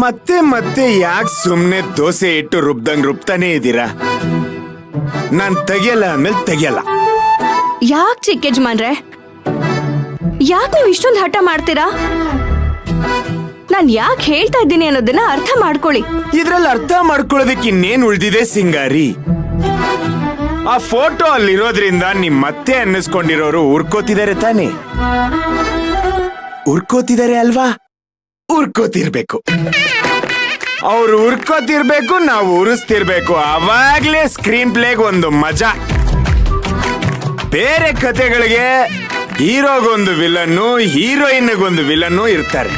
ಮತ್ತೆ ಮತ್ತೆ ಯಾಕೆ ಸುಮ್ನೆ ದೋಸೆ ಇಟ್ಟು ರುಬ್ತಾನೆ ಇದ್ದೀರಾ? ನಾನ್ ತೆಗಿಯಲ್ಲ ಅಂದ್ಮೇಲೆ ತೆಗಿಯಲ್ಲ. ಯಾಕೆ ಚಿಕ್ಕ ಯಜಮಾನ್ರೆ, ಯಾಕೆ ನೀವು ಇಷ್ಟೊಂದು ಹಠ ಮಾಡ್ತೀರಾ? ನಾನ್ ಯಾಕೆ ಹೇಳ್ತಾ ಇದ್ದೀನಿ ಅನ್ನೋದನ್ನ ಅರ್ಥ ಮಾಡ್ಕೊಳ್ಳಿ. ಇದ್ರಲ್ಲಿ ಅರ್ಥ ಮಾಡ್ಕೊಳ್ಳೋದಕ್ಕೆ ಇನ್ನೇನ್ ಉಳ್ದಿದೆ ಸಿಂಗಾರಿ? ಆ ಫೋಟೋ ಅಲ್ಲಿರೋದ್ರಿಂದ ನಿಮ್ ಮತ್ತೆ ಅನ್ನಿಸ್ಕೊಂಡಿರೋರು ಉರ್ಕೋತಿದ್ದಾರೆ ತಾನೆ? ಉರ್ಕೋತಿದ್ದಾರೆ ಅಲ್ವಾ? ಉರ್ಕೋತಿರ್ಬೇಕು. ಅವ್ರು ಉರ್ಕೋತಿರ್ಬೇಕು, ನಾವು ಉರಿಸ್ತಿರ್ಬೇಕು. ಅವಾಗ್ಲೇ ಸ್ಕ್ರೀನ್ ಪ್ಲೇಗ್ ಒಂದು ಮಜಾ. ಬೇರೆ ಕತೆಗಳಿಗೆ ಹೀರೋಗೊಂದು ವಿಲನ್ನು, ಹೀರೋಯಿನ್ಗೊಂದು ವಿಲನ್ನು ಇರ್ತಾರೆ.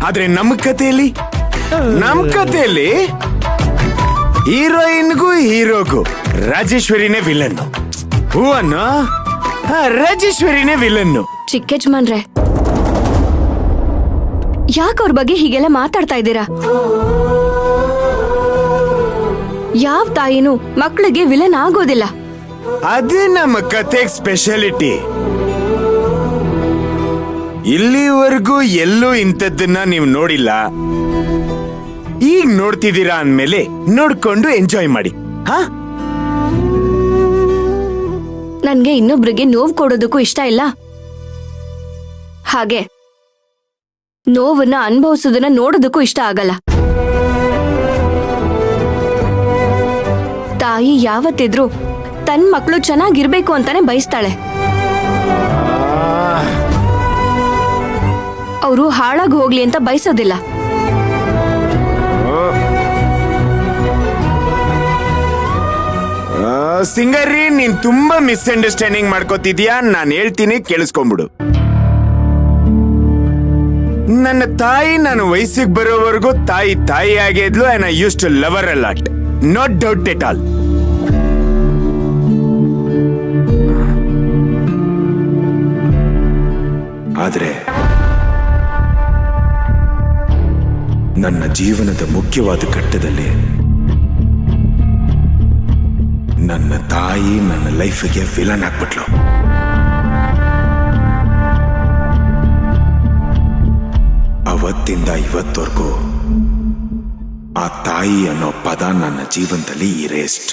ಆದ್ರೆ ನಮ್ಮ ಕಥೆಯಲ್ಲಿ ಹೀರೋಯಿನ್ಗೂ ಹೀರೋಗೂ ರಾಜೇಶ್ವರಿನೇ ವಿಲನ್ನು. ಹೂವನ್ನು ರಾಜೇಶ್ವರಿನೇ ವಿಲನ್ನು. ಚಿಕ್ಕ ಯಜಮಾನ್ರೆ, ಯಾಕೆ ಅವ್ರ ಬಗ್ಗೆ ಹೀಗೆಲ್ಲ ಮಾತಾಡ್ತಾ ಇದ್ದೀರಾ? ಯಾವ ತಾಯಿನೂ ಮಕ್ಕಳಿಗೆ ವಿಲನ್ ಆಗೋದಿಲ್ಲ. ಅದೇ ನಮ್ಮ ಕತೆಗ್ ಸ್ಪೆಷಾಲಿಟಿ. ಇಲ್ಲಿವರೆಗೂ ಎಲ್ಲೂ ಇಂಥದ್ದನ್ನ ನೀವು ನೋಡಿಲ್ಲ. ಈಗ ನೋಡ್ತಿದ್ದೀರಾ ಅಂದ್ಮೇಲೆ ನೋಡ್ಕೊಂಡು ಎಂಜಾಯ್ ಮಾಡಿ. ನನ್ಗೆ ಇನ್ನೊಬ್ರಿಗೆ ನೋವು ಕೊಡೋದಕ್ಕೂ ಇಷ್ಟ ಇಲ್ಲ. ಹಾಗೆ ನೋವನ್ನ ಅನುಭವಿಸೋದನ್ನ ನೋಡೋದಕ್ಕೂ ಇಷ್ಟ ಆಗಲ್ಲ. ತಾಯಿ ಯಾವತ್ತಿದ್ರು ತನ್ನ ಮಕ್ಕಳು ಚೆನ್ನಾಗಿರ್ಬೇಕು ಅಂತಾನೆ ಬಯಸ್ತಾಳೆ. ಅವರು ಹಾಳಾಗಿ ಹೋಗ್ಲಿ ಅಂತ ಬಯಸೋದಿಲ್ಲ. ಸಿಂಗರಿ, ನೀನ್ ತುಂಬಾ ಮಿಸ್ಅಂಡರ್ಸ್ಟ್ಯಾಂಡಿಂಗ್ ಮಾಡ್ಕೋತಿದ್ಯಾ. ನಾನು ಹೇಳ್ತೀನಿ, ಕೇಳಿಸ್ಕೊಂಡ್ಬಿಡು. ನನ್ನ ತಾಯಿ ನಾನು ವಯಸ್ಸಿಗೆ ಬರೋವರೆಗೂ ತಾಯಿ ಆಗಿದ್ಲು. And I use to love her a lot, not doubt at all. ಆದ್ರೆ ನನ್ನ ಜೀವನದ ಮುಖ್ಯವಾದ ಘಟ್ಟದಲ್ಲಿ ನನ್ನ ತಾಯಿ ನನ್ನ ಲೈಫಿಗೆ ವಿಲನ್ ಆಗ್ಬಿಟ್ಲು. ಅವತ್ತಿಂದ ಇವತ್ತವರೆಗೂ ಆ ತಾಯಿ ಅನ್ನೋ ಪದ ನನ್ನ ಜೀವನದಲ್ಲಿ ಇರೇಸ್ಟ್.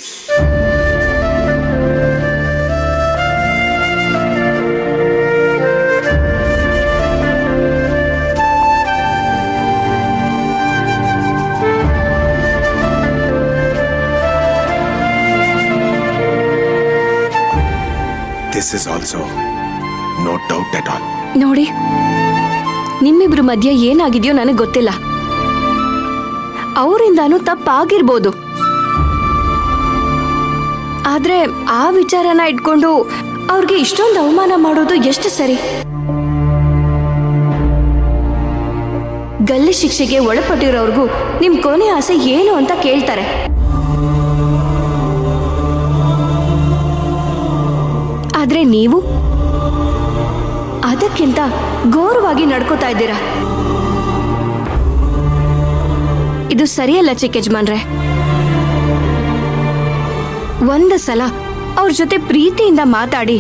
This is also no doubt at all. ನೋಡಿ, ನಿಮ್ಮಿಬ್ರ ಮಧ್ಯೆ ಏನಾಗಿದೆಯೋ ನನಗೆ ಗೊತ್ತಿಲ್ಲ. ಅವರಿಂದಾನು ತಪ್ಪಾಗಿರ್ಬೋದು. ಆದ್ರೆ ಆ ವಿಚಾರನ ಇಟ್ಕೊಂಡು ಅವ್ರಿಗೆ ಇಷ್ಟೊಂದು ಅವಮಾನ ಮಾಡೋದು ಎಷ್ಟು ಸರಿ? ಗಲ್ಲಿ ಶಿಕ್ಷೆಗೆ ಒಳಪಟ್ಟಿರೋರ್ಗೂ ನಿಮ್ ಕೊನೆ ಆಸೆ ಏನು ಅಂತ ಕೇಳ್ತಾರೆ. ಆದ್ರೆ ನೀವು ಅದಕ್ಕಿಂತ ಗೌರವವಾಗಿ ನಡ್ಕೋತಾ ಇದ್ದೀರಾ. ಇದು ಸರಿಯಲ್ಲ ಚಿಕ್ಕ ಯಜಮಾನ್ರೆ. ಒಂದು ಸಲ ಅವ್ರ ಜೊತೆ ಪ್ರೀತಿಯಿಂದ ಮಾತಾಡಿ,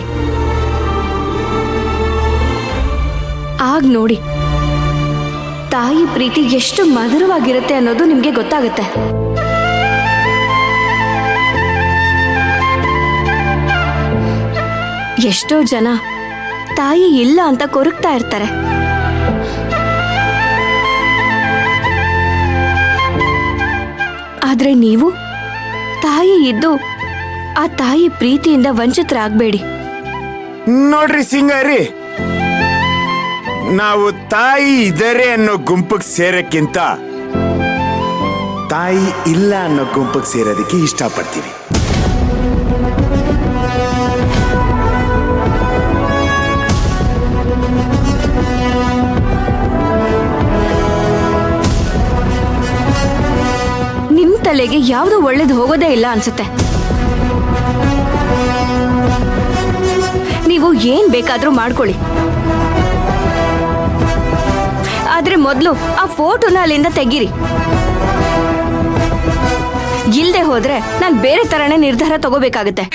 ಆಗ ನೋಡಿ ತಾಯಿ ಪ್ರೀತಿ ಎಷ್ಟು ಮಧುರವಾಗಿರುತ್ತೆ ಅನ್ನೋದು ನಿಮ್ಗೆ ಗೊತ್ತಾಗುತ್ತೆ. ಎಷ್ಟೋ ಜನ ತಾಯಿ ಇಲ್ಲ ಅಂತ ಕೊರಗ್ತಾ ಇರ್ತಾರೆ. ಆದ್ರೆ ನೀವು ತಾಯಿ ಇದ್ದು ಆ ತಾಯಿ ಪ್ರೀತಿಯಿಂದ ವಂಚಿತರಾಗಬೇಡಿ. ನೋಡ್ರಿ ಸಿಂಗಾರಿ, ನಾವು ತಾಯಿ ಇದ್ದಾರೆ ಅನ್ನೋ ಗುಂಪಿಗೆ ಸೇರಕ್ಕಿಂತ ತಾಯಿ ಇಲ್ಲ ಅನ್ನೋ ಗುಂಪಿಗೆ ಸೇರೋದಕ್ಕೆ ಇಷ್ಟಪಡ್ತೀವಿ. ನಿಮ್ ತಲೆಗೆ ಯಾವುದು ಒಳ್ಳೇದು ಹೋಗೋದೇ ಇಲ್ಲ ಅನ್ಸುತ್ತೆ. ನೀವು ಏನ್ ಬೇಕಾದ್ರೂ ಮಾಡ್ಕೊಳ್ಳಿ. ಆದ್ರೆ ಮೊದಲು ಆ ಫೋಟೋನ ಅಲ್ಲಿಂದ ತೆಗೀರಿ. ಇಲ್ದೆ ಹೋದ್ರೆ ನಾನು ಬೇರೆ ತರನೇ ನಿರ್ಧಾರ ತಗೋಬೇಕಾಗತ್ತೆ.